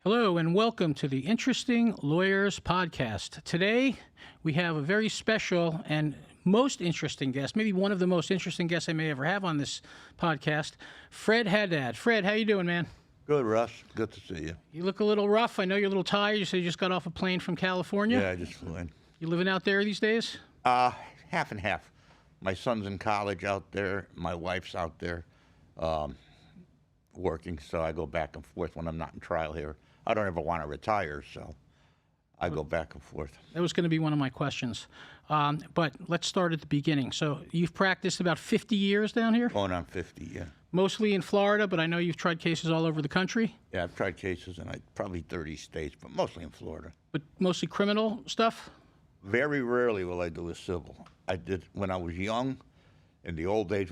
Hello and welcome to the Interesting Lawyers Podcast. Today we have a very special and most interesting guest, maybe one of the most interesting guests I may ever have on this podcast, Fred Haddad. Fred, how you doing, man? Good, Russ. Good to see you. You look a little rough. I know you're a little tired. You said you just got off a plane from California. Yeah, I just flew in. You living out there these days? Half and half. My son's in college out there. My wife's out there working, so I go back and forth when I'm not in trial here. I don't ever want to retire, so I go back and forth. That was going to be one of my questions. But let's start at the beginning. So you've practiced about 50 years down here? Going on 50, yeah. Mostly in Florida, but I know you've tried cases all over the country? Yeah, I've tried cases in probably 30 states, but mostly in Florida. But mostly criminal stuff? Very rarely will I do a civil. I did when I was young, in the old days,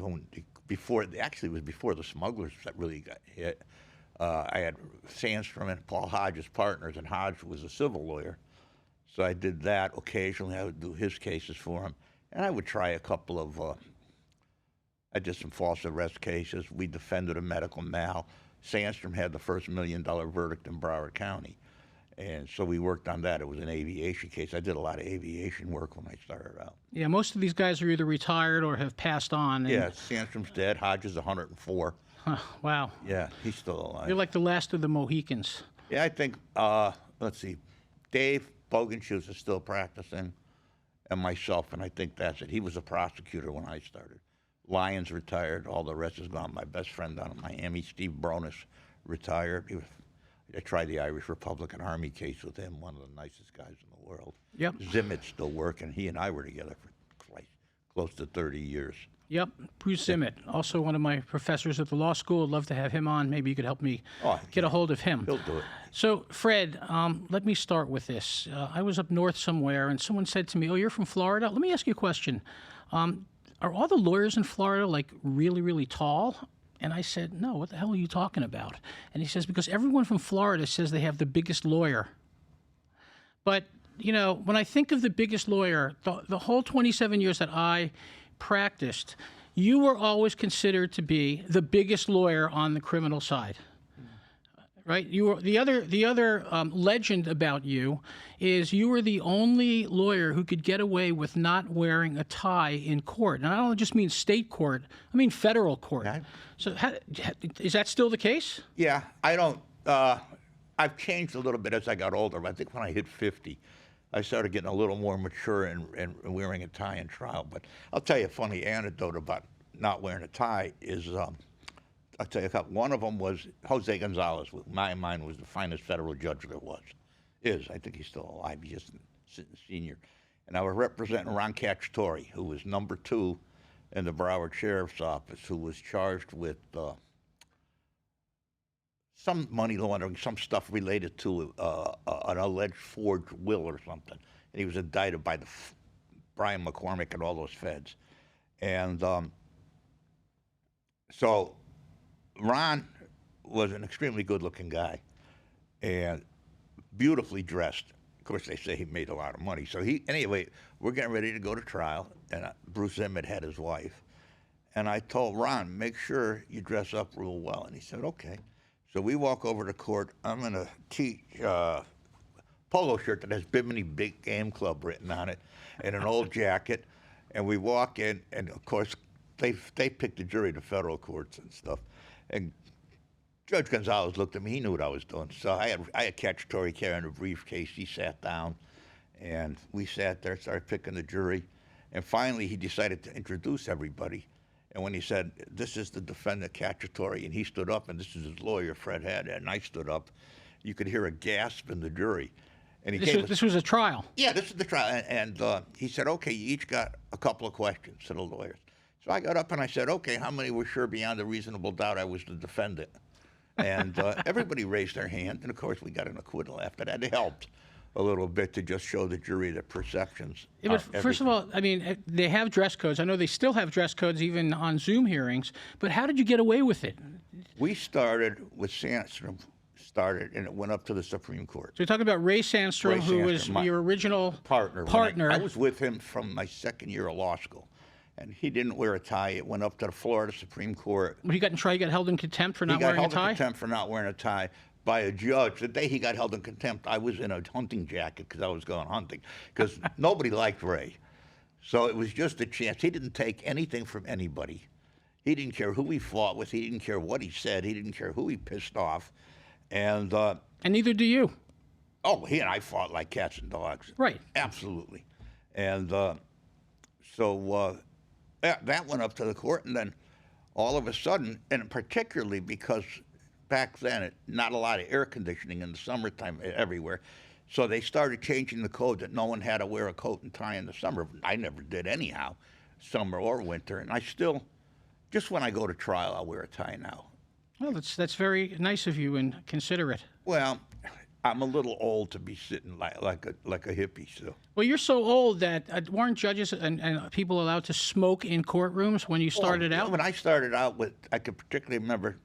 before the smugglers that really got hit. I had Sandstrom and Paul Hodge as partners, and Hodge was a civil lawyer. So I did that. Occasionally I would do his cases for him. And I would try a couple of, I did some false arrest cases. We defended a medical mal. Sandstrom had the first $1 million verdict in Broward County. And so we worked on that. It was an aviation case. I did a lot of aviation work when I started out. Yeah, most of these guys are either retired or have passed on. Yeah, Sandstrom's dead. Hodge is 104. Huh, wow. Yeah, he's still alive. You're like the last of the Mohicans. Yeah, I think, let's see, Dave Bogenshoes is still practicing, and myself, and I think that's it. He was a prosecutor when I started. Lyons retired. All the rest is gone. My best friend down in Miami, Steve Bronis, retired. I tried the Irish Republican Army case with him, one of the nicest guys in the world. Yep. Zimmett's still working. He and I were together for close to 30 years. Yep, Bruce Zimmett, also one of my professors at the law school. I'd love to have him on. Maybe you could help me get a hold of him. He'll do it. So, Fred, let me start with this. I was up north somewhere, and someone said to me, "Oh, you're from Florida? Let me ask you a question. Are all the lawyers in Florida, like, really, really tall?" And I said, "No, what the hell are you talking about?" And he says, "Because everyone from Florida says they have the biggest lawyer." But, you know, when I think of the biggest lawyer, the whole 27 years that I practiced, you were always considered to be the biggest lawyer on the criminal side, right? You were the other legend about you is you were the only lawyer who could get away with not wearing a tie in court. And I don't just mean state court; I mean federal court. Yeah. So, is that still the case? Yeah, I don't. I've changed a little bit as I got older. I think when I hit 50. I started getting a little more mature and wearing a tie in trial. But I'll tell you a funny anecdote about not wearing a tie is, I'll tell you a couple. One of them was Jose Gonzalez, who in my mind was the finest federal judge there was. I think he's still alive. He's just a senior. And I was representing Ron Cacciatore, who was number 2 in the Broward Sheriff's Office, who was charged with some money laundering, some stuff related to an alleged forged will or something. And he was indicted by Brian McCormick and all those feds. And so Ron was an extremely good-looking guy and beautifully dressed. Of course, they say he made a lot of money. So anyway, we're getting ready to go to trial, and Bruce Zimmett had his wife. And I told Ron, make sure you dress up real well. And he said, okay. So we walk over to court. I'm in a polo shirt that has Bimini Big Game Club written on it and an old jacket. And we walk in, and, of course, they picked the jury to federal courts and stuff. And Judge Gonzalez looked at me. He knew what I was doing. So I had Cacciatore carrying a briefcase. He sat down, and we sat there, started picking the jury. And finally, he decided to introduce everybody. And when he said, "This is the defendant, Cacciatore," and he stood up, and this is his lawyer, Fred Haddad, and I stood up, you could hear a gasp in the jury. And This was a trial? Yeah, this is the trial. And he said, okay, you each got a couple of questions to the lawyers. So I got up and I said, okay, how many were sure beyond a reasonable doubt I was the defendant? And everybody raised their hand, and of course we got an acquittal after that. It helped a little bit to just show the jury the perceptions. Yeah, but first of all, I mean, they have dress codes. I know they still have dress codes even on Zoom hearings. But how did you get away with it? We started with Sandstrom, and it went up to the Supreme Court. So you're talking about Ray Sandstrom, who was your original partner. I was with him from my second year of law school. And he didn't wear a tie. It went up to the Florida Supreme Court. He got in trouble. He got held in contempt for not wearing a tie? He got held in contempt for not wearing a tie. by a judge. The day he got held in contempt, I was in a hunting jacket because I was going hunting, because nobody liked Ray. So it was just a chance. He didn't take anything from anybody. He didn't care who he fought with. He didn't care what he said. He didn't care who he pissed off. And neither do you. oh, he and I fought like cats and dogs. Right. Absolutely. And so that went up to the court, and then all of a sudden, and particularly because back then, not a lot of air conditioning in the summertime everywhere, so they started changing the code that no one had to wear a coat and tie in the summer. I never did anyhow, summer or winter, and I still, just when I go to trial, I'll wear a tie now. Well, that's very nice of you and considerate. Well, I'm a little old to be sitting like a hippie, so. Well, you're so old that weren't judges and people allowed to smoke in courtrooms when you started out? When I started out I could particularly remember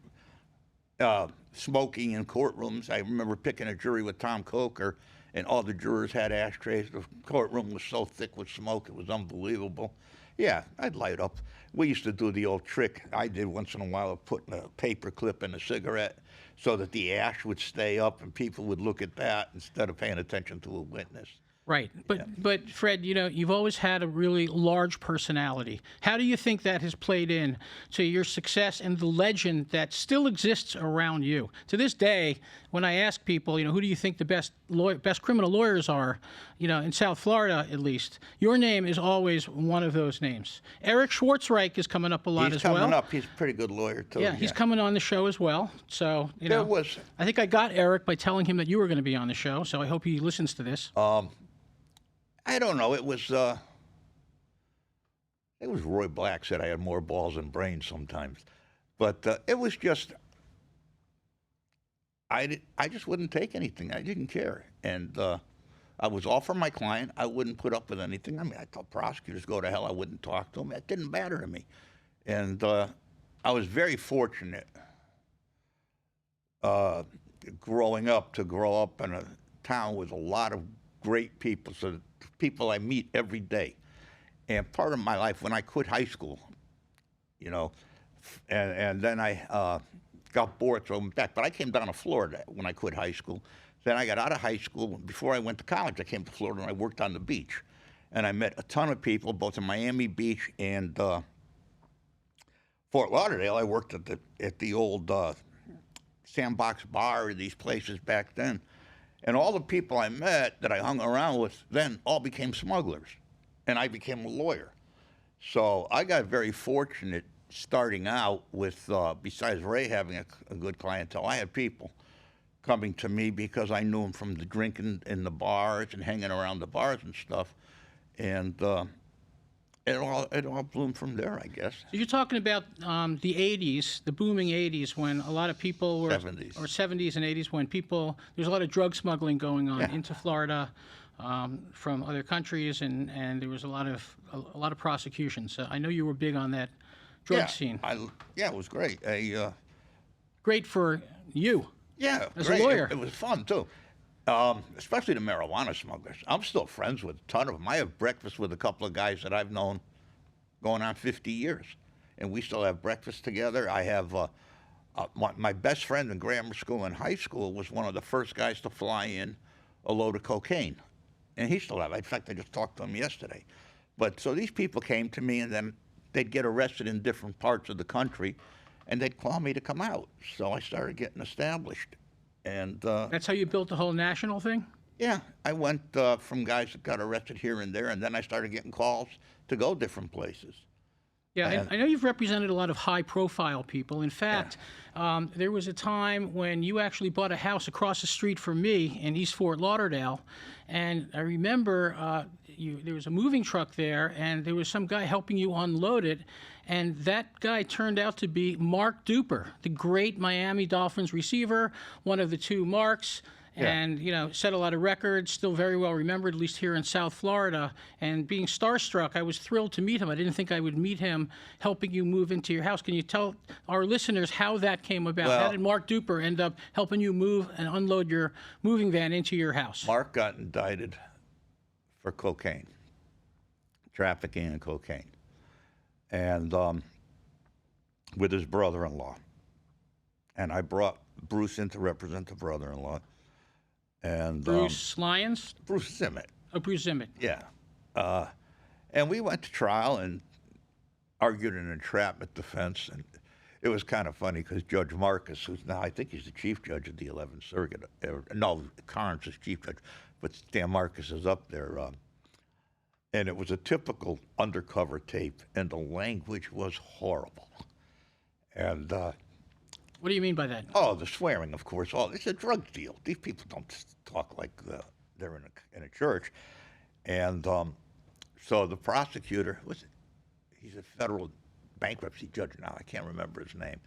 smoking in courtrooms. I remember picking a jury with Tom Coker, and all the jurors had ashtrays. The courtroom was so thick with smoke, it was unbelievable. Yeah, I'd light up. We used to do the old trick I did once in a while of putting a paper clip in a cigarette so that the ash would stay up and people would look at that instead of paying attention to a witness. Right. But Fred, you've always had a really large personality. How do you think that has played in to your success and the legend that still exists around you? To this day, when I ask people, who do you think the best criminal lawyers are, in South Florida at least, your name is always one of those names. Eric Schwartzreich is coming up a lot as well. He's coming up. He's a pretty good lawyer, too. Yeah, he's coming on the show as well. So, I think I got Eric by telling him that you were going to be on the show, so I hope he listens to this. I don't know. It was Roy Black said I had more balls than brains sometimes, but it was just I just wouldn't take anything. I didn't care, and I was all for my client. I wouldn't put up with anything. I mean, I told prosecutors go to hell. I wouldn't talk to them. It didn't matter to me, and I was very fortunate growing up to grow up in a town with a lot of great people. So people I meet every day. And part of my life, when I quit high school, and then I got bored, so I went back. But I came down to Florida when I quit high school. Then I got out of high school. Before I went to college, I came to Florida and I worked on the beach. And I met a ton of people, both in Miami Beach and Fort Lauderdale. I worked at the old Sandbox Bar, these places back then. And all the people I met that I hung around with then all became smugglers, and I became a lawyer. So I got very fortunate starting out with, besides Ray having a good clientele, I had people coming to me because I knew them from the drinking in the bars and hanging around the bars and stuff. And it all bloomed from there, I guess. So you're talking about the 80s, the booming 80s, when a lot of people were... 70s. Or 70s and 80s, when there's a lot of drug smuggling going on into Florida from other countries, and there was a lot of prosecution. So I know you were big on that drug scene. It was great. Great for you. Yeah, as great. a lawyer. It was fun, too. Especially the marijuana smugglers. I'm still friends with a ton of them. I have breakfast with a couple of guys that I've known going on 50 years, and we still have breakfast together. I have my best friend in grammar school and high school was one of the first guys to fly in a load of cocaine, and he still has. In fact, I just talked to him yesterday. But so these people came to me, and then they'd get arrested in different parts of the country, and they'd call me to come out. So I started getting established. And that's how you built the whole national thing? Yeah, I went from guys that got arrested here and there, and then I started getting calls to go different places. Yeah, I know you've represented a lot of high-profile people. In fact, there was a time when you actually bought a house across the street from me in East Fort Lauderdale, and I remember there was a moving truck there, and there was some guy helping you unload it, and that guy turned out to be Mark Duper, the great Miami Dolphins receiver, one of the two Marks. And, set a lot of records, still very well remembered, at least here in South Florida. And being starstruck, I was thrilled to meet him. I didn't think I would meet him helping you move into your house. Can you tell our listeners how that came about? Well, how did Mark Duper end up helping you move and unload your moving van into your house? Mark got indicted for cocaine, trafficking in cocaine, and with his brother-in-law. And I brought Bruce in to represent the brother-in-law, and Bruce Lyons? Bruce Zimmett. Oh, Bruce Zimmett. Yeah. And we went to trial and argued an entrapment defense. And it was kind of funny because Judge Marcus, who's now, I think he's the chief judge of the 11th Circuit. No, Carnes is chief judge, but Stan Marcus is up there. And it was a typical undercover tape, and the language was horrible. And What do you mean by that? oh, the swearing, of course. Oh, it's a drug deal. These people don't talk like they're in a church. And so the prosecutor, he's a federal bankruptcy judge now. I can't remember his name.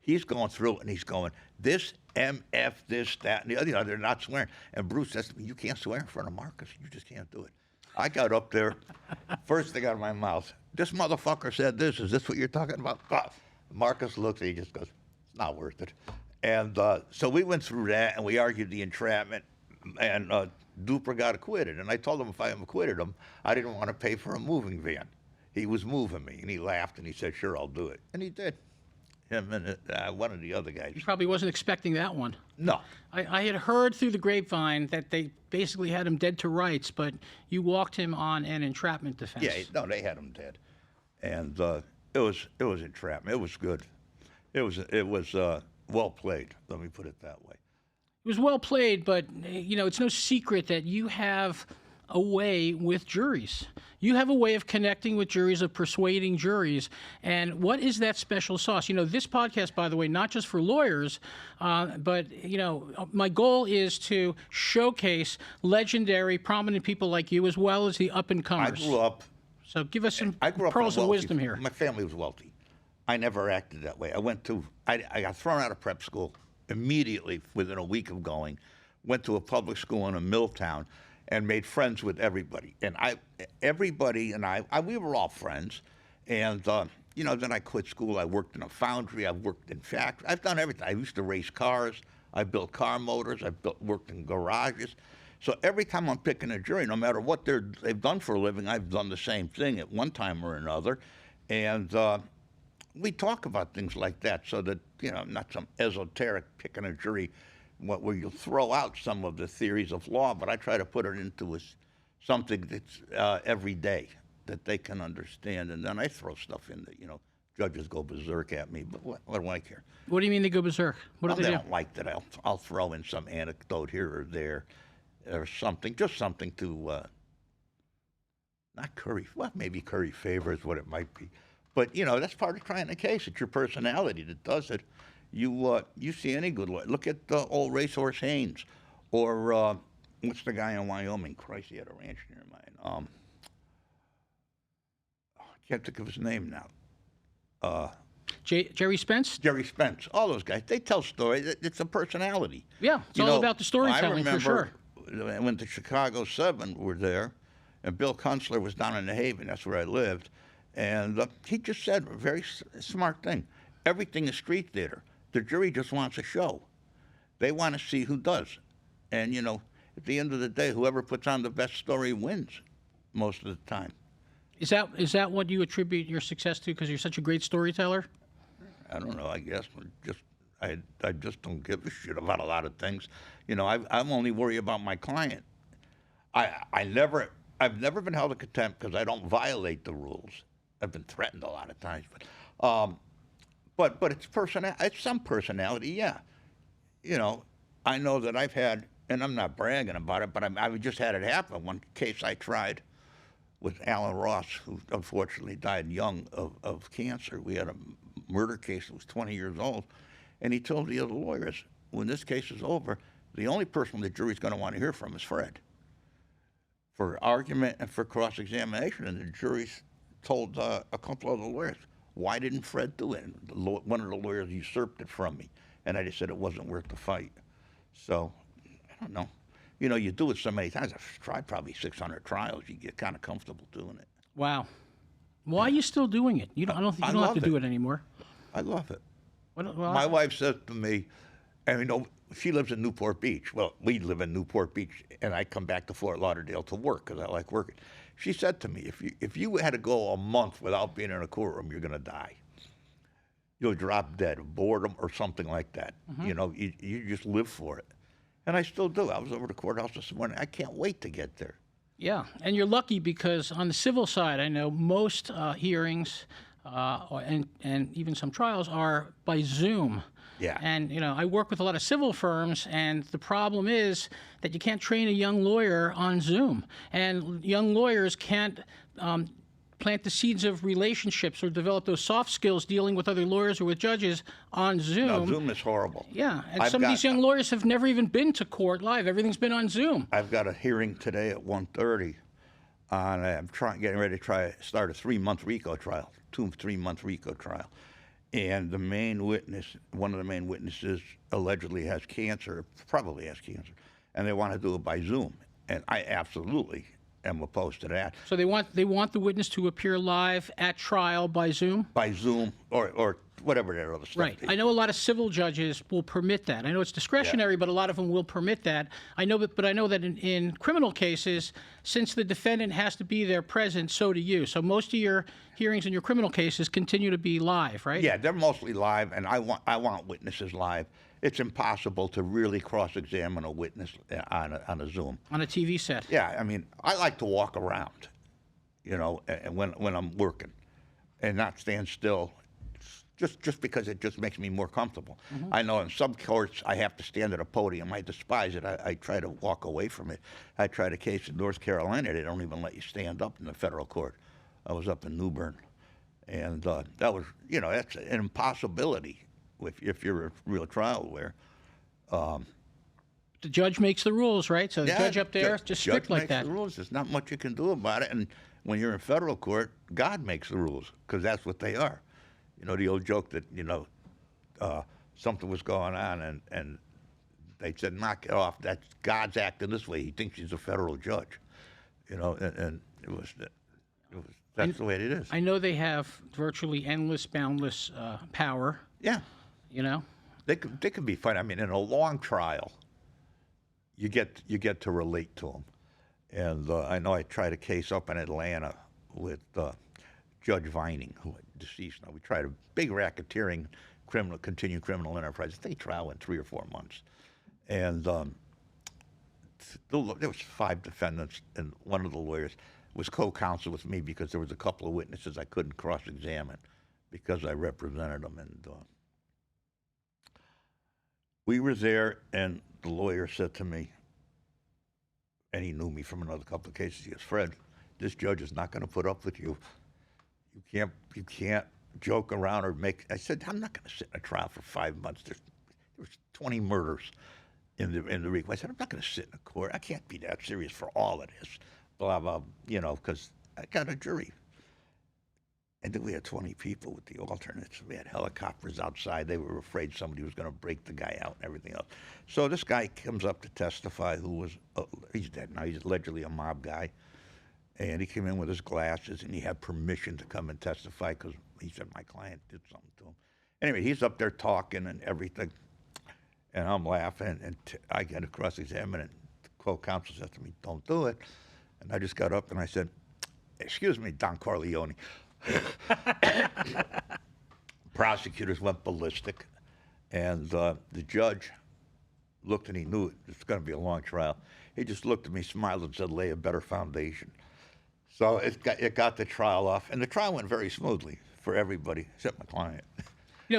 He's going through and he's going, this, MF, this, that, and the other. They're not swearing. And Bruce says to me, you can't swear in front of Marcus. You just can't do it. I got up there, first thing out of my mouth, this motherfucker said this. Is this what you're talking about? Marcus looks and he just goes, it's not worth it. And so we went through that and we argued the entrapment. And Duper got acquitted. And I told him if I acquitted him, I didn't want to pay for a moving van. He was moving me. And he laughed and he said, sure, I'll do it. And he did. Him and one of the other guys. He probably wasn't expecting that one. No. I had heard through the grapevine that they basically had him dead to rights, but you walked him on an entrapment defense. Yeah, no, they had him dead. And it was entrapment. It was good. It was well played, let me put it that way. It was well played, but it's no secret that you have a way with juries. You have a way of connecting with juries, of persuading juries. And what is that special sauce? This podcast, by the way, not just for lawyers, but my goal is to showcase legendary, prominent people like you, as well as the up and comers. I grew up. So give us some I grew up pearls in a of wealthy- wisdom here. My family was wealthy. I never acted that way. I got thrown out of prep school immediately within a week of going. Went to a public school in a mill town and made friends with everybody. And everybody and I we were all friends. And, then I quit school. I worked in a foundry. I worked in factories. I've done everything. I used to race cars. I built car motors. Worked in garages. So every time I'm picking a jury, no matter what they've done for a living, I've done the same thing at one time or another. And we talk about things like that so that, not some esoteric picking a jury where you'll throw out some of the theories of law, but I try to put it into something that's every day that they can understand. And then I throw stuff in that, judges go berserk at me, but what do I care? What do you mean they go berserk? What do They they do? don't like that. I'll throw in some anecdote here or there or something, just something to, not curry, well, maybe curry favor is what it might be. But, that's part of trying the case. It's your personality that does it. You see any good lawyer. Look at old Racehorse Haynes. Or what's the guy in Wyoming? Christ, he had a ranch near mine. I can't think of his name now. Jerry Spence? Jerry Spence. All those guys. They tell stories. It's a personality. Yeah, it's all about the storytelling, for sure. I remember when the Chicago 7 were there, and Bill Kunstler was down in the Haven. That's where I lived. And he just said a very smart thing. Everything is street theater. The jury just wants a show. They want to see who does. And, at the end of the day, whoever puts on the best story wins most of the time. Is that what you attribute your success to because you're such a great storyteller? I don't know, I guess. I just don't give a shit about a lot of things. I'm only worried about my client. I've never been held in contempt because I don't violate the rules. I've been threatened a lot of times, but it's some personality, yeah. I know that I've had, and I'm not bragging about it, but I've just had it happen. One case I tried with Alan Ross, who unfortunately died young of cancer. We had a murder case that was 20 years old, and he told the other lawyers, when this case is over, the only person the jury's going to want to hear from is Fred, for argument and for cross-examination. And the jury's told a couple of the lawyers, why didn't Fred do it? And one of the lawyers usurped it from me, and I just said it wasn't worth the fight. So, I don't know. You do it so many times. I've tried probably 600 trials. You get kind of comfortable doing it. Wow. Why are you still doing it? I don't think you don't have to do it anymore. I love it. Well, My wife says to me, and she lives in Newport Beach. Well, we live in Newport Beach, and I come back to Fort Lauderdale to work because I like working. She said to me, if you had to go a month without being in a courtroom, you're going to die. you'll drop dead of boredom or something like that. You know, you just live for it. And I still do. I was over the courthouse this morning. I can't wait to get there. Yeah, and you're lucky because on the civil side, I know most hearings and even some trials are by Zoom. Yeah. And I work with a lot of civil firms, and the problem is that you can't train a young lawyer on Zoom, and young lawyers can't plant the seeds of relationships or develop those soft skills dealing with other lawyers or with judges on Zoom. No, Zoom is horrible. Yeah, and some of these young lawyers have never even been to court live. Everything's been on Zoom. I've got a hearing today at 1:30 on. I'm getting ready to start a 3-month RICO trial, 3-month RICO trial, and the main witness, one of the main witnesses, allegedly has cancer, probably has cancer, and they want to do it by Zoom, and I absolutely am opposed to that. So they want the witness to appear live at trial by Zoom? By Zoom or whatever their other stuff. Right. I know a lot of civil judges will permit that. I know it's discretionary, but a lot of them will permit that. I know that in criminal cases, since the defendant has to be there present, so do you. So most of your hearings in your criminal cases continue to be live, right? Yeah, they're mostly live, and I want witnesses live. It's impossible to really cross-examine a witness on a Zoom. On a TV set. Yeah, I mean, I like to walk around, and when I'm working, and not stand still, just because it just makes me more comfortable. I know in some courts I have to stand at a podium. I despise it. I try to walk away from it. I tried a case in North Carolina. They don't even let you stand up in the federal court. I was up in New Bern, and that was, that's an impossibility if you're a real trial lawyer. The judge makes the rules, right? So the judge up there, just strict like that. Judge makes the rules. There's not much you can do about it. And when you're in federal court, God makes the rules, because that's what they are. The old joke that, something was going on and they said, knock it off. That's God's acting this way. He thinks he's a federal judge, and that's the way it is. I know they have virtually endless, boundless power. Yeah. They could be fun. I mean, in a long trial, you get to relate to them. And I know I tried a case up in Atlanta with Judge Vining, who is deceased now. We tried a big racketeering continued criminal enterprise. I think trial went 3 or 4 months. And there was 5 defendants, and one of the lawyers was co-counsel with me because there was a couple of witnesses I couldn't cross-examine because I represented them. And we were there, and the lawyer said to me, and he knew me from another couple of cases, he goes, Fred, this judge is not going to put up with you. You can't joke around or make. I said, I'm not going to sit in a trial for 5 months. There was 20 murders in the RICO. I said, I'm not going to sit in a court. I can't be that serious for all of this. Blah, blah, because I got a jury. And then we had 20 people with the alternates. We had helicopters outside. They were afraid somebody was going to break the guy out and everything else. So this guy comes up to testify he's dead now. He's allegedly a mob guy. And he came in with his glasses, and he had permission to come and testify because he said my client did something to him. Anyway, he's up there talking and everything. And I'm laughing, and I get a cross-examine, and the co-counsel said to me, don't do it. And I just got up and I said, excuse me, Don Corleone. Prosecutors went ballistic, and the judge looked, and he knew it was going to be a long trial. He just looked at me, smiled, and said, lay a better foundation. So it got the trial off, and the trial went very smoothly for everybody except my client.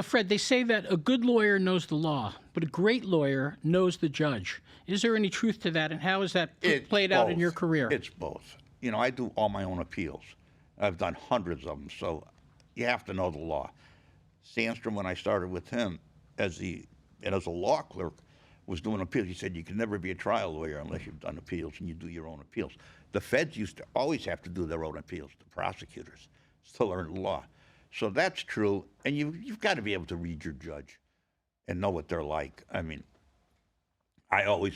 Fred, they say that a good lawyer knows the law, but a great lawyer knows the judge. Is there any truth to that, and how has that played out in your career? It's both. I do all my own appeals. I've done hundreds of them, so you have to know the law. Sandstrom, when I started with him as a law clerk, was doing appeals. He said you can never be a trial lawyer unless you've done appeals and you do your own appeals. The feds used to always have to do their own appeals, the prosecutors, to learn the law. So that's true, and you've got to be able to read your judge and know what they're like. I mean, I always,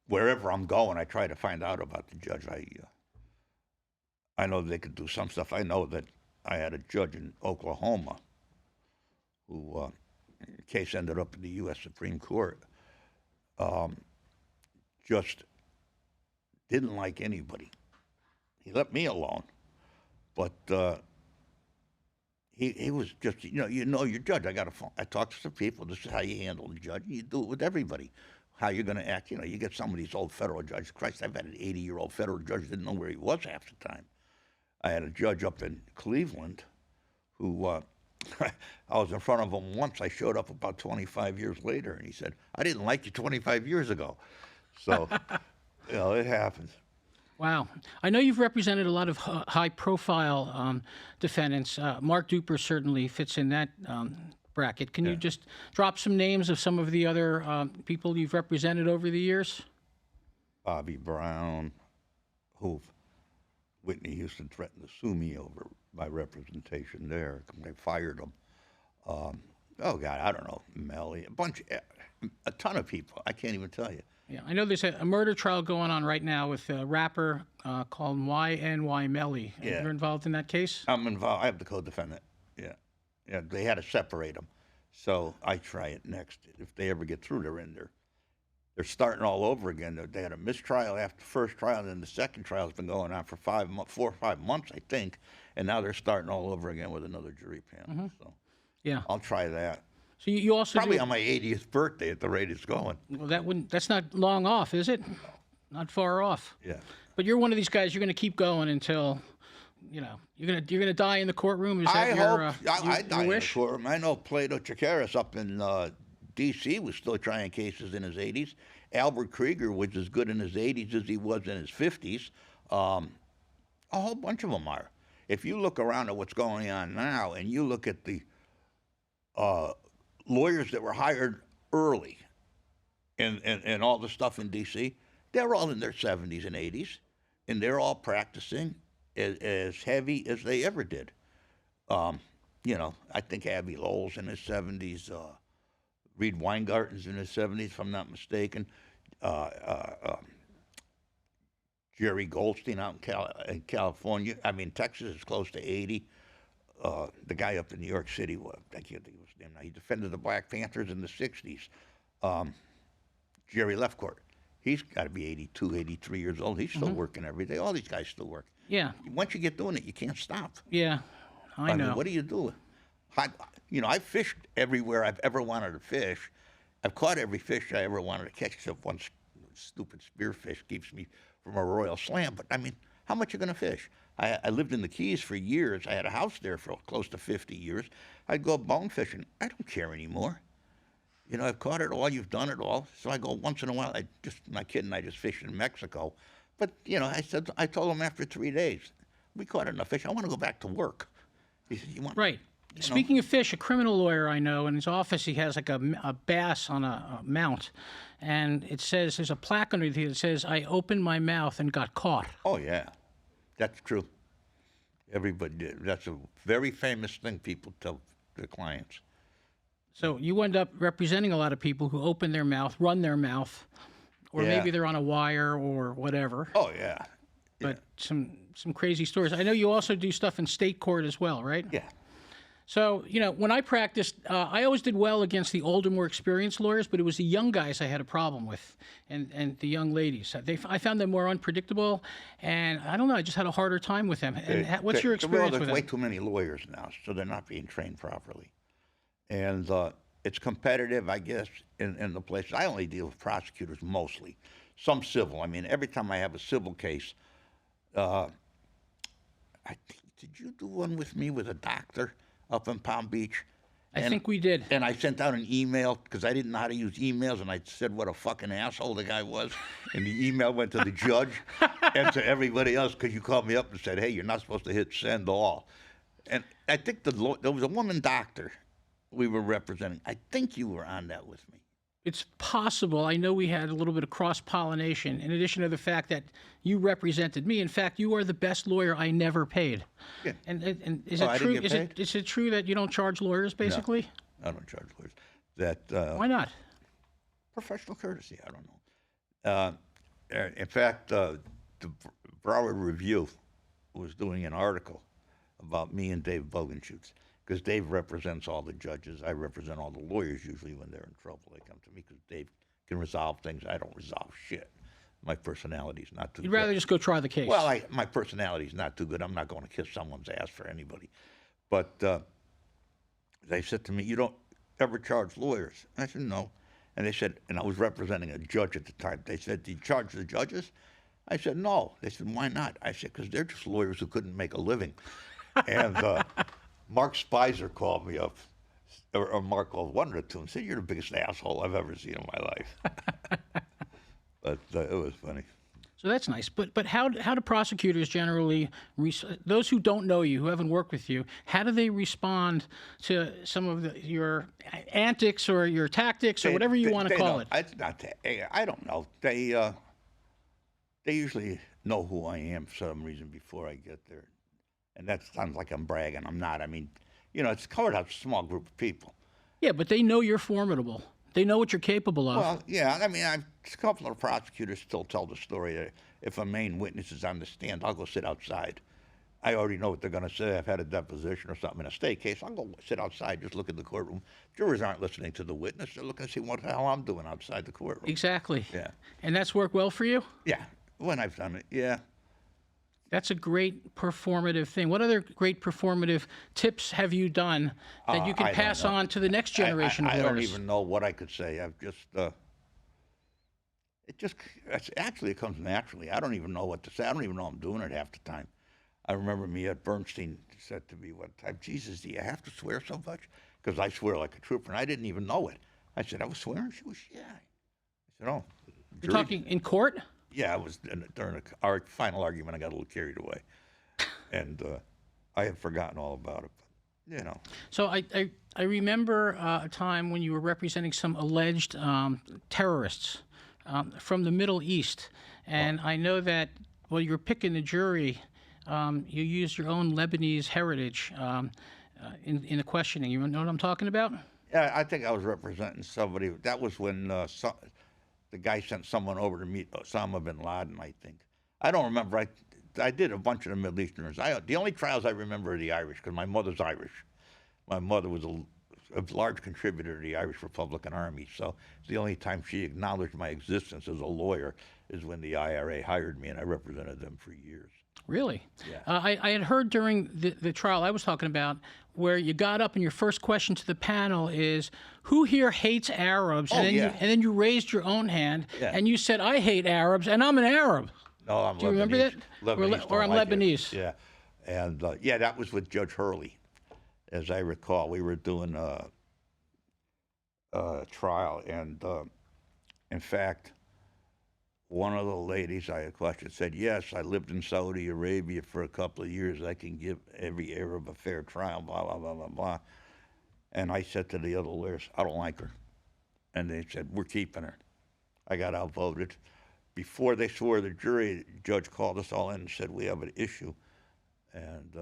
wherever I'm going, I try to find out about the judge. I know they could do some stuff. I know that I had a judge in Oklahoma who, the case ended up in the U.S. Supreme Court, just didn't like anybody. He let me alone, but he was just, your judge. I got a phone. I talked to some people. This is how you handle the judge. You do it with everybody. How you're going to act. You get some of these old federal judges. Christ, I've had an 80-year-old federal judge didn't know where he was half the time. I had a judge up in Cleveland who I was in front of him once. I showed up about 25 years later, and he said, "I didn't like you 25 years ago." So, it happens. Wow. I know you've represented a lot of high-profile defendants. Mark Duper certainly fits in that bracket. Can you just drop some names of some of the other people you've represented over the years? Bobby Brown, who Whitney Houston threatened to sue me over my representation there. They fired him. Oh, God, I don't know. Melly, a ton of people. I can't even tell you. Yeah, I know there's a murder trial going on right now with a rapper called YNY Melly. Yeah. You're involved in that case? I'm involved. I have the co-defendant. Yeah. They had to separate them, so I try it next. If they ever get through, they're in there. They're starting all over again. They had a mistrial after the first trial, and then the second trial's been going on for 4 or 5 months, I think, and now they're starting all over again with another jury panel. So Yeah. I'll try that. So you also Probably do, on my 80th birthday at the rate it's going. well, that's not long off, is it? Not far off. Yeah. But you're one of these guys. You're going to keep going until, you're gonna die in the courtroom. Is that I your, hope. I die in the wish? courtroom. I know Plato Chikaris up in D.C. was still trying cases in his 80s. Albert Krieger was as good in his 80s as he was in his 50s. A whole bunch of them are. If you look around at what's going on now, and you look at the lawyers that were hired early, and all the stuff in D.C., they're all in their 70s and 80s, and they're all practicing as heavy as they ever did. I think Abbey Lowell's in his 70s. Reed Weingarten's in his 70s, if I'm not mistaken. Jerry Goldstein out in California. I mean, Texas is close to 80. The guy up in New York City, I can't think of his name now. He defended the Black Panthers in the 60s. Jerry Lefcourt. He's got to be 82, 83 years old. He's still working every day. All these guys still work. Yeah. Once you get doing it, you can't stop. Yeah. I know. Mean, what do you do? I've fished everywhere I've ever wanted to fish. I've caught every fish I ever wanted to catch, except one stupid spearfish keeps me from a royal slam. But, I mean, how much are you going to fish? I lived in the Keys for years. I had a house there for close to 50 years. I'd go bone fishing. I don't care anymore. I've caught it all. You've done it all. So I go once in a while. I'm not kidding. I just fish in Mexico. But, I told him after 3 days, we caught enough fish. I want to go back to work. He said, you want... Right. Speaking of fish, a criminal lawyer I know, in his office, he has like a bass on a mount, and it says, there's a plaque underneath it that says, "I opened my mouth and got caught." Oh, yeah. That's true. Everybody did. That's a very famous thing people tell their clients. So you end up representing a lot of people who open their mouth, run their mouth, or maybe they're on a wire or whatever. Oh, yeah. But some crazy stories. I know you also do stuff in state court as well, right? Yeah. So, when I practiced, I always did well against the older, more experienced lawyers, but it was the young guys I had a problem with, and the young ladies. I found them more unpredictable, and I don't know, I just had a harder time with them. And what's your experience with there's them? way too many lawyers now, so they're not being trained properly. And it's competitive, I guess, in the places. I only deal with prosecutors mostly. Some civil. I mean, every time I have a civil case, I think, did you do one with me with a doctor up in Palm Beach? I think we did. And I sent out an email because I didn't know how to use emails, and I said what a fucking asshole the guy was. And the email went to the judge and to everybody else because you called me up and said, "Hey, you're not supposed to hit send all." And I think there was a woman doctor we were representing. I think you were on that with me. It's possible. I know we had a little bit of cross-pollination, in addition to the fact that you represented me. In fact, you are the best lawyer I never paid. Yeah. And is Oh, I it didn't true? get paid? Is it true that you don't charge lawyers, basically? I don't charge lawyers. That Why not? professional courtesy. I don't know. In fact, the Broward Review was doing an article about me and Dave Bogenschutz, because Dave represents all the judges. I represent all the lawyers usually when they're in trouble. They come to me because Dave can resolve things. I don't resolve shit. My personality's not too good. You'd rather just go try the case. Well, my personality's not too good. I'm not going to kiss someone's ass for anybody. But they said to me, "You don't ever charge lawyers?" I said, "No." And they said, and I was representing a judge at the time. They said, "Do you charge the judges?" I said, "No." They said, "Why not?" I said, "Because they're just lawyers who couldn't make a living." And Mark Spicer called me up, or Mark called one of the two and said, "You're the biggest asshole I've ever seen in my life." But it was funny. So that's nice. But how do prosecutors generally, those who don't know you, who haven't worked with you, how do they respond to some of your antics or your tactics or whatever you want to call it? It's not that. I don't know. They usually know who I am for some reason before I get there. And that sounds like I'm bragging. I'm not. I mean, it's covered up a small group of people. Yeah, but they know you're formidable. They know what you're capable of. Well, yeah. I mean, a couple of prosecutors still tell the story that if a main witness is on the stand, I'll go sit outside. I already know what they're going to say. I've had a deposition or something in a state case. I'll go sit outside, just look at the courtroom. Jurors aren't listening to the witness. They're looking to see what the hell I'm doing outside the courtroom. Exactly. Yeah. And that's worked well for you? Yeah. When I've done it, yeah. That's a great performative thing. What other great performative tips have you done that you can pass on to the next generation of lawyers? I don't even know what I could say. I've just, it comes naturally. I don't even know what to say. I don't even know I'm doing it half the time. I remember me at Bernstein said to me one time, "Jesus, do you have to swear so much?" Because I swear like a trooper, and I didn't even know it. I said, "I was swearing?" She was, "Yeah." I said, "Oh." You're talking in court? Yeah, I was during our final argument. I got a little carried away, and I had forgotten all about it. But, So I remember a time when you were representing some alleged terrorists from the Middle East, and I know that while you were picking the jury, you used your own Lebanese heritage in the questioning. You know what I'm talking about? Yeah, I think I was representing somebody. That was when the guy sent someone over to meet Osama bin Laden, I think. I don't remember. I did a bunch of the Middle Easterners. The only trials I remember are the Irish, because my mother's Irish. My mother was a large contributor to the Irish Republican Army, so it's the only time she acknowledged my existence as a lawyer is when the IRA hired me, and I represented them for years. Really? Yeah. I had heard during the trial I was talking about where you got up and your first question to the panel is, "Who here hates Arabs?" Oh, and then you raised your own hand and you said, "I hate Arabs and I'm an Arab." No, I'm Lebanese. Do you remember that? Lebanese Or I'm like it. Lebanese. Yeah. And, that was with Judge Hurley. As I recall, we were doing a trial, and in fact, one of the ladies I had questioned said, "Yes, I lived in Saudi Arabia for a couple of years. I can give every Arab a fair trial, blah, blah, blah, blah, blah." And I said to the other lawyers, "I don't like her." And they said, "We're keeping her." I got outvoted. Before they swore the jury, the judge called us all in and said, "We have an issue." And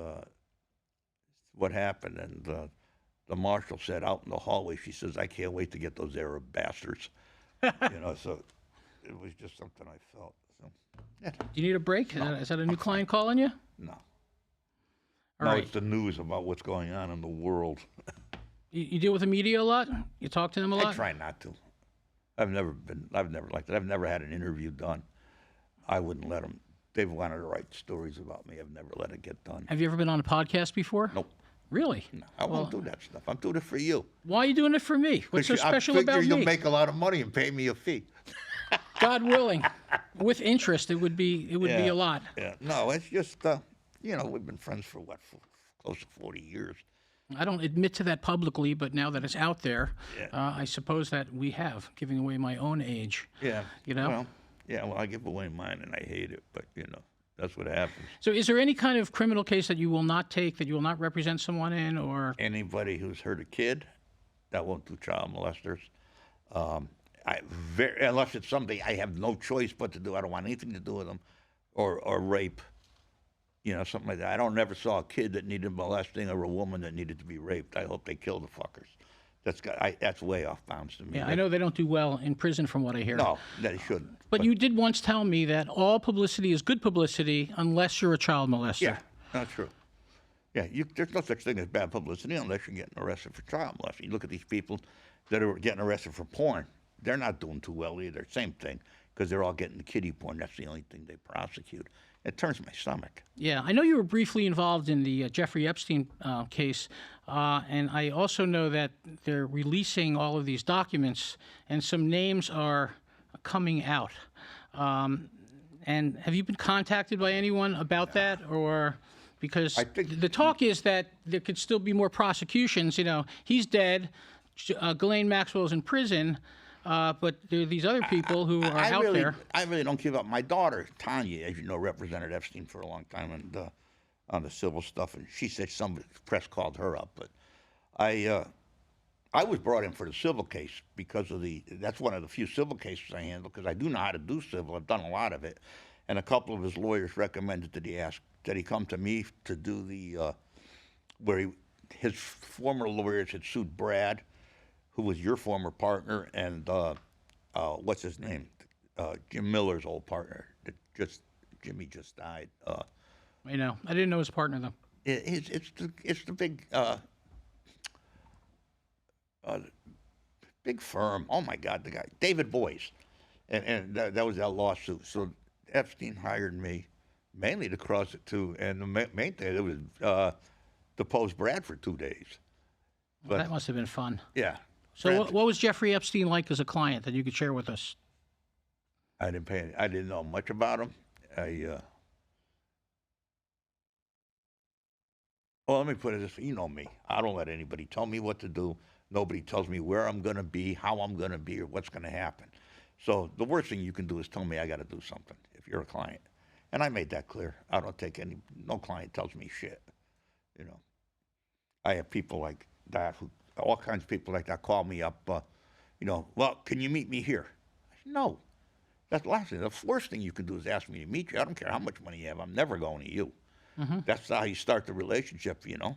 what happened? And the marshal said out in the hallway, she says, "I can't wait to get those Arab bastards." So it was just something I felt. So, yeah. Do you need a break? Is that a new client calling you? No. All No, right. it's the news about what's going on in the world. You deal with the media a lot? You talk to them a lot? I try not to. I've never liked it. I've never had an interview done. I wouldn't let them. They've wanted to write stories about me. I've never let it get done. Have you ever been on a podcast before? Nope. Really? No, I won't do that stuff. I'm doing it for you. Why are you doing it for me? What's so special about me? You'll make a lot of money and pay me a fee. God willing, with interest, it would be a lot. Yeah. No, it's just we've been friends for close to 40 years. I don't admit to that publicly, but now that it's out there, Yeah. I suppose that we have, giving away my own age. Yeah. Well, I give away mine and I hate it, but that's what happens. So is there any kind of criminal case that you will not take, that you will not represent someone in, or? Anybody who's hurt a kid, that won't do child molesters. Unless it's something I have no choice but to do. I don't want anything to do with them, or rape. Something like that. I never saw a kid that needed molesting or a woman that needed to be raped. I hope they kill the fuckers. That's way off bounds to me. Yeah, I know they don't do well in prison, from what I hear. No, they shouldn't. But you did once tell me that all publicity is good publicity unless you're a child molester. Yeah, not true. Yeah, there's no such thing as bad publicity unless you're getting arrested for child molesting. You look at these people that are getting arrested for porn. They're not doing too well either. Same thing, because they're all getting the kiddie porn. That's the only thing they prosecute. it turns my stomach. Yeah, I know you were briefly involved in the Jeffrey Epstein case, and I also know that they're releasing all of these documents, and some names are coming out. And have you been contacted by anyone about that, or because I think the talk is that there could still be more prosecutions? You know, he's dead, Ghislaine Maxwell's in prison, but there are these other people who are out there. I really don't give up. My daughter, Tanya, as you know, represented Epstein for a long time and on the civil stuff, and she said some press called her up. But I was brought in for the civil case because of that's one of the few civil cases I handle because I do know how to do civil. I've done a lot of it. And a couple of his lawyers recommended that he come to me to do his former lawyers had sued Brad, who was your former partner, and what's his name? Jim Miller's old partner. Jimmy just died. I know. I didn't know his partner though. It's the big firm. Oh my God, the guy David Boyce, and that was that lawsuit. So Epstein hired me mainly to cross it too, and the main thing it was depose Brad for 2 days. Well, that must have been fun. Yeah. So what was Jeffrey Epstein like as a client that you could share with us? I didn't know much about him. Well, let me put it this way. You know me. I don't let anybody tell me what to do. Nobody tells me where I'm going to be, how I'm going to be, or what's going to happen. So the worst thing you can do is tell me I got to do something if you're a client. And I made that clear. I don't take no client tells me shit. You know, I have people like that all kinds of people like that call me up, well, can you meet me here? I said, no. That's the last thing. The worst thing you can do is ask me to meet you. I don't care how much money you have. I'm never going to you. Mm-hmm. That's how you start the relationship, you know.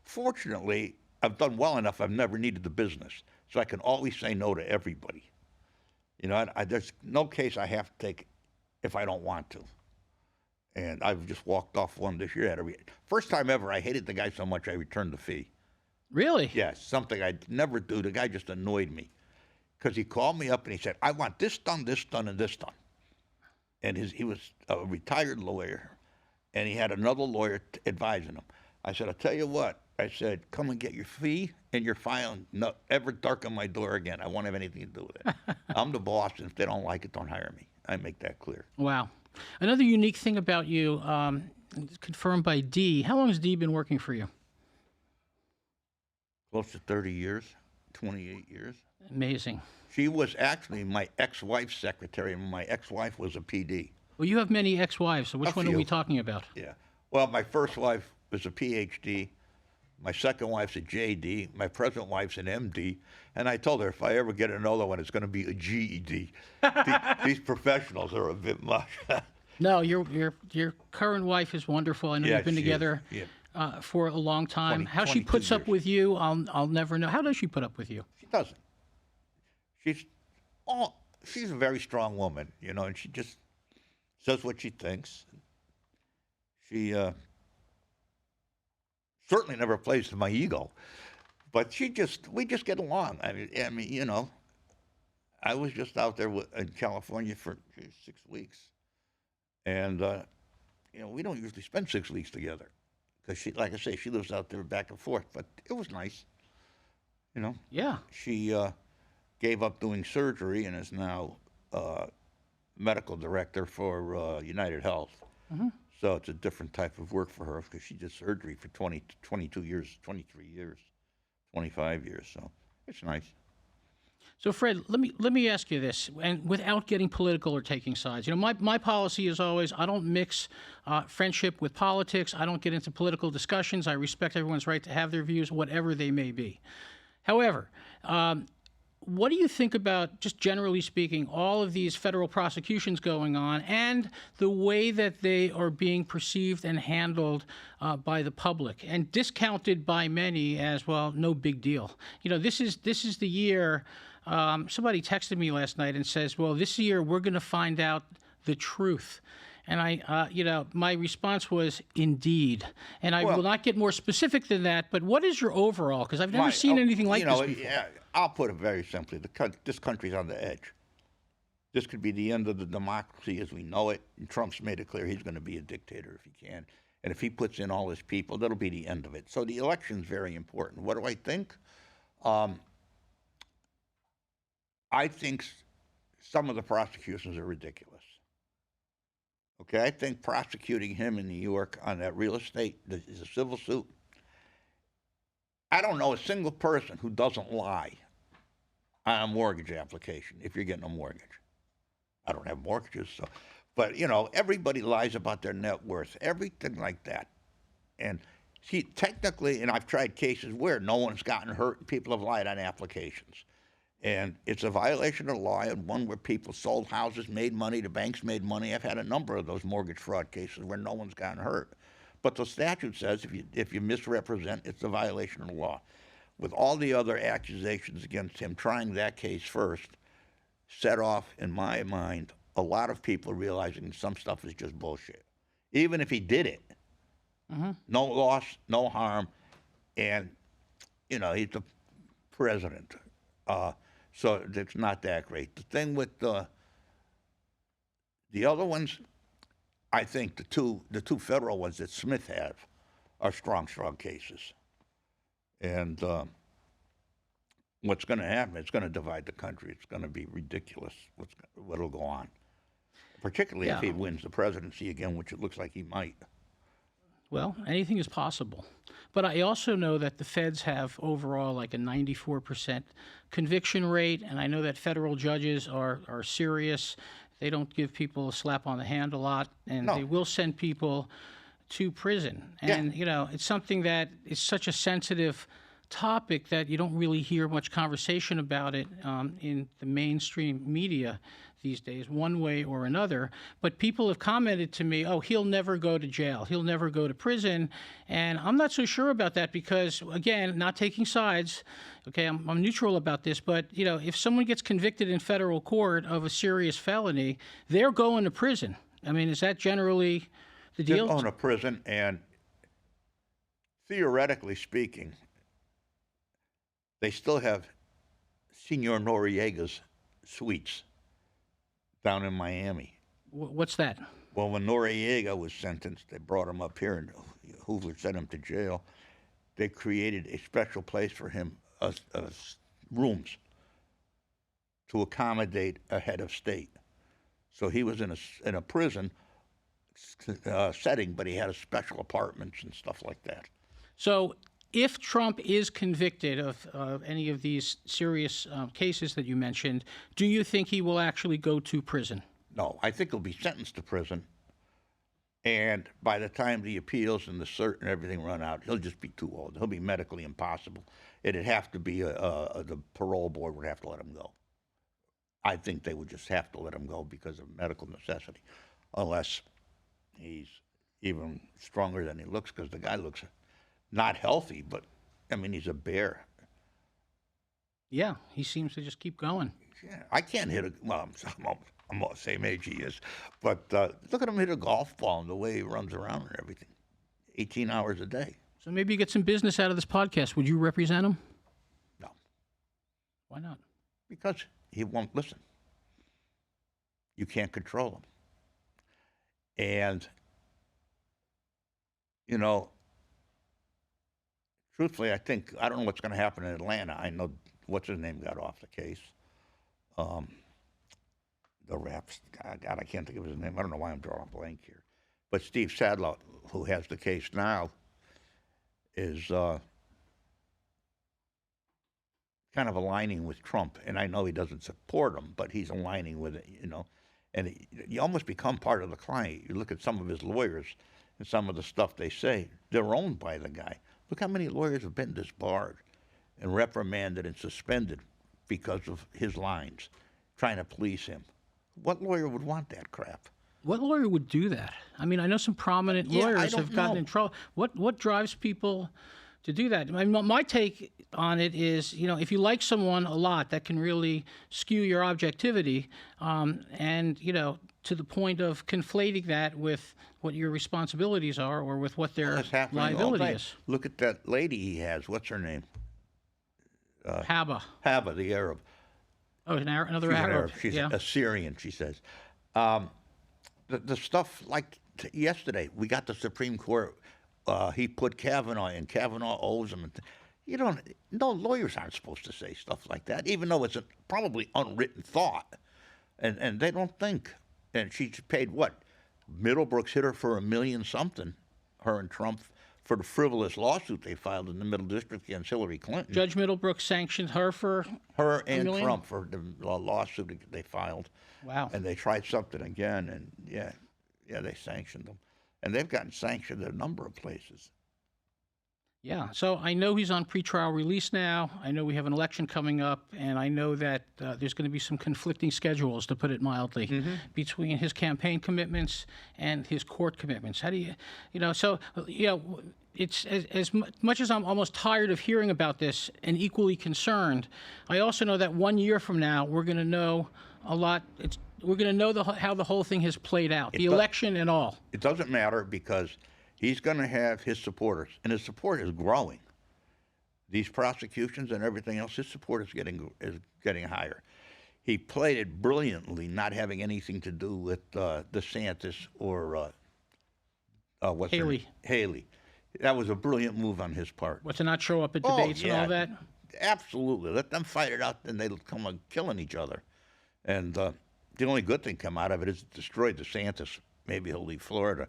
Fortunately, I've done well enough. I've never needed the business. So I can always say no to everybody. You know, there's no case I have to take if I don't want to. And I've just walked off one this year. First time ever, I hated the guy so much I returned the fee. Really? Yes, something I'd never do. The guy just annoyed me because he called me up and he said, I want this done, and this done. And he was a retired lawyer, and he had another lawyer advising him. I said, I'll tell you what. I said, come and get your fee and your file and not ever darken my door again. I won't have anything to do with it. I'm the boss, and if they don't like it, don't hire me. I make that clear. Wow. Another unique thing about you, confirmed by Dee. How long has Dee been working for you? Close to 30 years, 28 years. Amazing. She was actually my ex-wife's secretary, and my ex-wife was a PD. Well, you have many ex-wives, so which one are we talking about? Yeah. Well, my first wife was a PhD. My second wife's a JD. My present wife's an MD. And I told her if I ever get another one, it's going to be a GED. These professionals are a bit much. No, your current wife is wonderful. I know you've been together for a long time. How she puts up with you, I'll never know. How does she put up with you? She doesn't. She's a very strong woman, you know, and she just says what she thinks. She certainly never plays to my ego, but we just get along. I mean, you know, I was just out there in California for 6 weeks, and you know, we don't usually spend 6 weeks together because she, like I say, she lives out there back and forth. But it was nice, you know. Yeah. She gave up doing surgery and is now medical director for United Health. Mm-hmm. So it's a different type of work for her because she did surgery for 22 years, 23 years, 25 years. So it's nice. So, Fred, let me ask you this, and without getting political or taking sides. You know, my policy is always I don't mix friendship with politics. I don't get into political discussions. I respect everyone's right to have their views, whatever they may be. However, what do you think about, just generally speaking, all of these federal prosecutions going on and the way that they are being perceived and handled by the public and discounted by many as, well, no big deal? You know, this is the year. Somebody texted me last night and says, well, this year we're going to find out the truth. And my response was, indeed. And I will not get more specific than that, but what is your overall? Because I've never seen anything like this before. Yeah, I'll put it very simply. This country's on the edge. this could be the end of the democracy as we know it. And Trump's made it clear he's going to be a dictator if he can. And if he puts in all his people, that'll be the end of it. So the election's very important. What do I think? I think some of the prosecutions are ridiculous. Okay, I think prosecuting him in New York on that real estate is a civil suit. I don't know a single person who doesn't lie on a mortgage application if you're getting a mortgage. I don't have mortgages, so, but you know, everybody lies about their net worth, everything like that. And see, technically, and I've tried cases where no one's gotten hurt and people have lied on applications. And it's a violation of the law, and one where people sold houses, made money, the banks made money. I've had a number of those mortgage fraud cases where no one's gotten hurt. But the statute says if you misrepresent, it's a violation of the law. With all the other accusations against him, trying that case first set off, in my mind, a lot of people realizing some stuff is just bullshit. Even if he did it, no loss, no harm, and, you know, he's the president. So it's not that great. The thing with the other ones, I think the two federal ones that Smith have are strong cases. And what's going to happen? It's going to divide the country. It's going to be ridiculous what'll go on, particularly if he wins the presidency again, which it looks like he might. Well, anything is possible. But I also know that the feds have overall like a 94% conviction rate, and I know that federal judges are serious. They don't give people a slap on the hand a lot, and they will send people to prison. And, you know, it's something that is such a sensitive topic that you don't really hear much conversation about it in the mainstream media these days, one way or another. But people have commented to me, oh, he'll never go to jail. He'll never go to prison. And I'm not so sure about that because, again, not taking sides, okay, I'm neutral about this, but, you know, if someone gets convicted in federal court of a serious felony, they're going to prison. I mean, is that generally the deal? They're going to prison, and theoretically speaking, they still have Senor Noriega's suites down in Miami. What's that? Well, when Noriega was sentenced, they brought him up here, and Hoover sent him to jail. They created a special place for him, rooms, to accommodate a head of state. So he was in a prison setting, but he had special apartments and stuff like that. So if Trump is convicted of any of these serious cases that you mentioned, do you think he will actually go to prison? No, I think he'll be sentenced to prison. And by the time the appeals and the cert and everything run out, he'll just be too old. He'll be medically impossible. It'd have to be the parole board would have to let him go. I think they would just have to let him go because of medical necessity, unless he's even stronger than he looks, because the guy looks not healthy, but, I mean, he's a bear. Yeah, he seems to just keep going. Yeah, I can't hit I'm the same age he is, but look at him hit a golf ball and the way he runs around and everything, 18 hours a day. So maybe you get some business out of this podcast. Would you represent him? No. Why not? Because he won't listen. You can't control him. And, you know, truthfully, I don't know what's going to happen in Atlanta. I know what's his name got off the case. The raps, God, I can't think of his name. I don't know why I'm drawing a blank here. But Steve Sadler, who has the case now, is kind of aligning with Trump. And I know he doesn't support him, but he's aligning with it, you know. And you almost become part of the client. You look at some of his lawyers and some of the stuff they say, they're owned by the guy. Look how many lawyers have been disbarred and reprimanded and suspended because of his lines, trying to please him. What lawyer would want that crap? What lawyer would do that? I mean, I know some prominent lawyers have gotten in trouble. What drives people to do that? I mean, my take on it is, you know, if you like someone a lot, that can really skew your objectivity, and, you know, to the point of conflating that with what your responsibilities are or with what their liability is. Look at that lady he has. What's her name? Haba. Haba, the Arab. Oh, another She's an Arab. Arab. She's Yeah. a Syrian, she says. The stuff like yesterday, we got the Supreme Court. He put Kavanaugh in. Kavanaugh owes him. You don't. No lawyers aren't supposed to say stuff like that, even though it's a probably unwritten thought, and they don't think. And she's paid what? Middlebrooks hit her for $1 million something. Her and Trump for the frivolous lawsuit they filed in the Middle District against Hillary Clinton. Judge Middlebrooks sanctioned her for Her $1 and million? Trump for the lawsuit that they filed. Wow. And they tried something again, and yeah, they sanctioned them. And they've gotten sanctioned in a number of places. Yeah. So I know he's on pretrial release now. I know we have an election coming up, and I know that there's going to be some conflicting schedules, to put it mildly, between his campaign commitments and his court commitments. How do it's as much as I'm almost tired of hearing about this and equally concerned, I also know that 1 year from now, we're going to know a lot. We're going to know how the whole thing has played out, the election and all. It doesn't matter because he's going to have his supporters, and his support is growing. These prosecutions and everything else, his support is getting higher. He played it brilliantly, not having anything to do with DeSantis or what's her Haley. name? Haley. That was a brilliant move on his part. What, to not show up at debates and all that? Absolutely. Let them fight it out, and they'll come on killing each other. And the only good thing come out of it is it destroyed DeSantis. Maybe he'll leave Florida.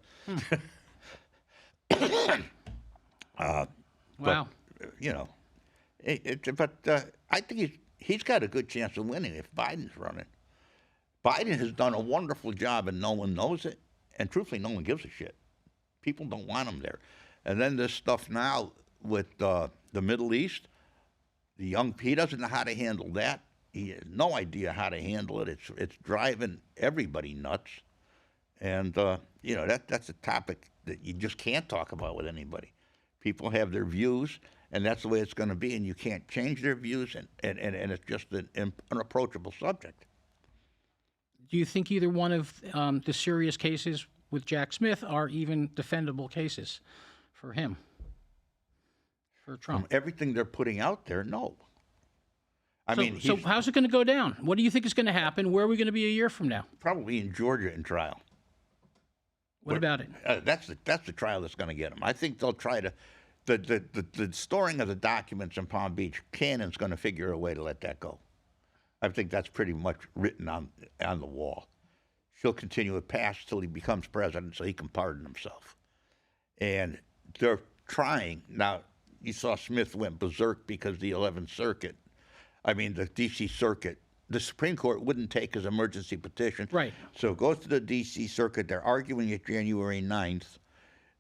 Wow. But, you know, I think he's got a good chance of winning if Biden's running. Biden has done a wonderful job, and no one knows it. And truthfully, no one gives a shit. People don't want him there. And then this stuff now with the Middle East, he doesn't know how to handle that. He has no idea how to handle it. It's driving everybody nuts. And, that's a topic that you just can't talk about with anybody. People have their views, and that's the way it's going to be, and you can't change their views, and it's just an unapproachable subject. Do you think either one of the serious cases with Jack Smith are even defendable cases for him, for Trump? From everything they're putting out there, no. So how's it going to go down? What do you think is going to happen? Where are we going to be a year from now? Probably in Georgia in trial. What about it? That's the trial that's going to get him. I think they'll try to. The storing of the documents in Palm Beach, Cannon's going to figure a way to let that go. I think that's pretty much written on the wall. She'll continue it past till he becomes president so he can pardon himself. And they're trying. Now, you saw Smith went berserk because the 11th Circuit, the D.C. Circuit, the Supreme Court wouldn't take his emergency petition. Right. So it goes to the D.C. Circuit. They're arguing it January 9th.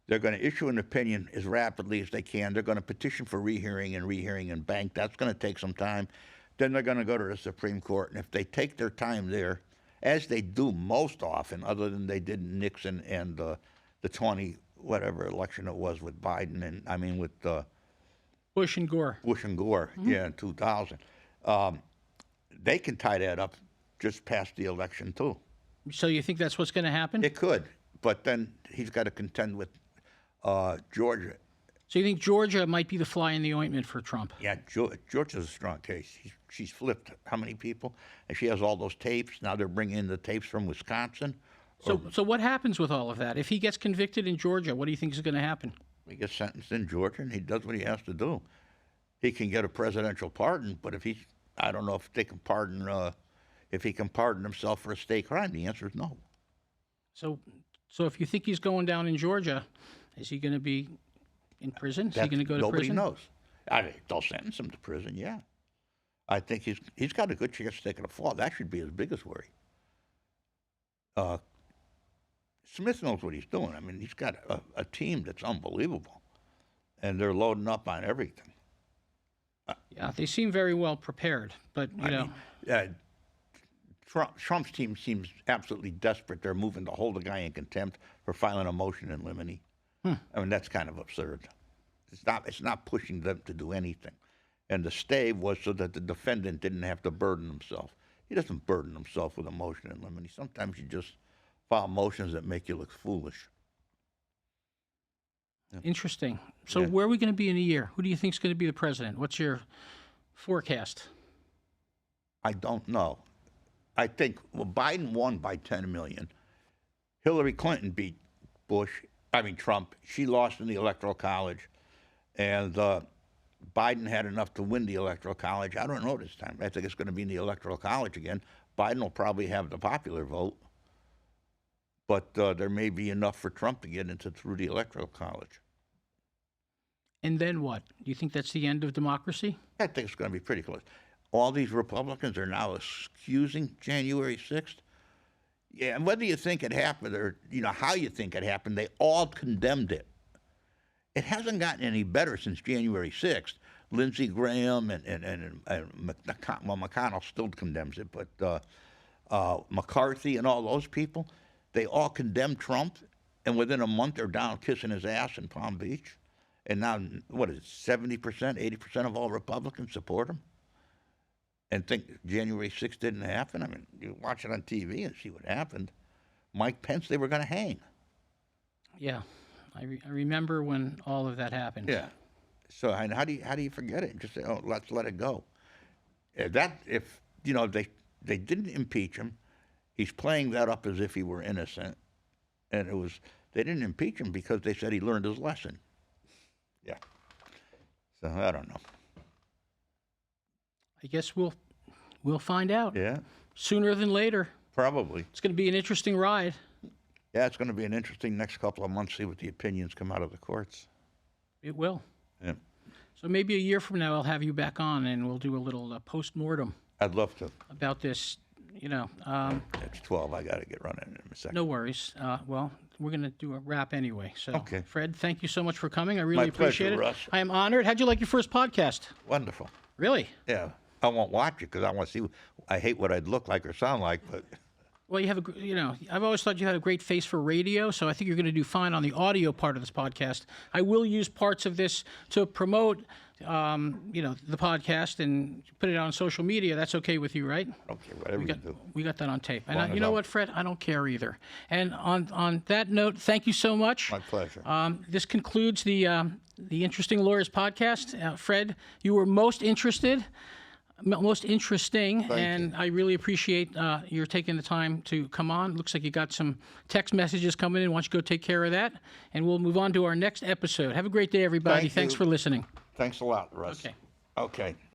They're going to issue an opinion as rapidly as they can. They're going to petition for rehearing and bank. That's going to take some time. Then they're going to go to the Supreme Court. And if they take their time there, as they do most often, other than they did Nixon and the 20 whatever election it was with Biden and with Bush and Gore. In 2000. They can tie that up just past the election too. So you think that's what's going to happen? It could, but then he's got to contend with Georgia. So you think Georgia might be the fly in the ointment for Trump? Yeah, Georgia's a strong case. She's flipped how many people? And she has all those tapes. Now they're bringing in the tapes from Wisconsin. So what happens with all of that? If he gets convicted in Georgia, what do you think is going to happen? He gets sentenced in Georgia, and he does what he has to do. He can get a presidential pardon, but I don't know if they can pardon, if he can pardon himself for a state crime. The answer is no. So if you think he's going down in Georgia, is he going to be in prison? Is he going to go to prison? Nobody knows. They'll sentence him to prison, yeah. I think he's got a good chance of taking a fall. That should be his biggest worry. Smith knows what he's doing. He's got a team that's unbelievable, and they're loading up on everything. Yeah, they seem very well prepared, but Trump's team seems absolutely desperate. They're moving to hold the guy in contempt for filing a motion in limine. That's kind of absurd. It's not pushing them to do anything. And the stay was so that the defendant didn't have to burden himself. He doesn't burden himself with a motion in limine. Sometimes you just file motions that make you look foolish. Yeah. Interesting. So where are we going to be in a year? Who do you think is going to be the president? What's your forecast? I don't know. I think, well, Biden won by 10 million. Hillary Clinton beat Trump. She lost in the Electoral College. And Biden had enough to win the Electoral College. I don't know this time. I think it's going to be in the Electoral College again. Biden will probably have the popular vote. But there may be enough for Trump to get through the Electoral College. And then what? Do you think that's the end of democracy? I think it's going to be pretty close. All these Republicans are now excusing January 6th. Yeah, and whether you think it happened or how you think it happened, they all condemned it. It hasn't gotten any better since January 6th. Lindsey Graham and McConnell still condemns it, but McCarthy and all those people, they all condemned Trump, and within a month they're down kissing his ass in Palm Beach. And now, what is it, 70%, 80% of all Republicans support him? And think January 6th didn't happen? I mean, you watch it on TV and see what happened. Mike Pence, they were going to hang. Yeah, I remember when all of that happened. Yeah. So how do you forget it? Just say, oh, let's let it go. If they didn't impeach him, he's playing that up as if he were innocent, and they didn't impeach him because they said he learned his lesson. Yeah. So I don't know. I guess we'll find out. Yeah. Sooner than later. Probably. It's going to be an interesting ride. Yeah, it's going to be an interesting next couple of months, see what the opinions come out of the courts. It will. Yeah. So maybe a year from now, I'll have you back on and we'll do a little post-mortem I'd love to. about this. It's 12. I got to get running in a second. No worries. Well, we're going to do a wrap anyway. So, Okay. Fred, thank you so much for coming. I really My pleasure, appreciate it. Russ. I am honored. How'd you like your first podcast? Wonderful. Really? Yeah. I won't watch it because I want to see. I hate what I'd look like or sound like, but Well, you have I've always thought you had a great face for radio, so I think you're going to do fine on the audio part of this podcast. I will use parts of this to promote, the podcast and put it on social media. That's okay with you, right? okay, whatever you do. We got that on tape. Long And as you know I'm- what, Fred? I don't care either. And on that note, thank you so much. My pleasure. This concludes the Interesting Lawyers podcast. Fred, you were most interesting, and I really appreciate your taking the time to come on. Looks like you got some text messages coming in. Why don't you go take care of that, and we'll move on to our next episode. Have a great day, everybody. Thank Thanks you. for listening. Thanks a lot, Russ. Okay. Okay.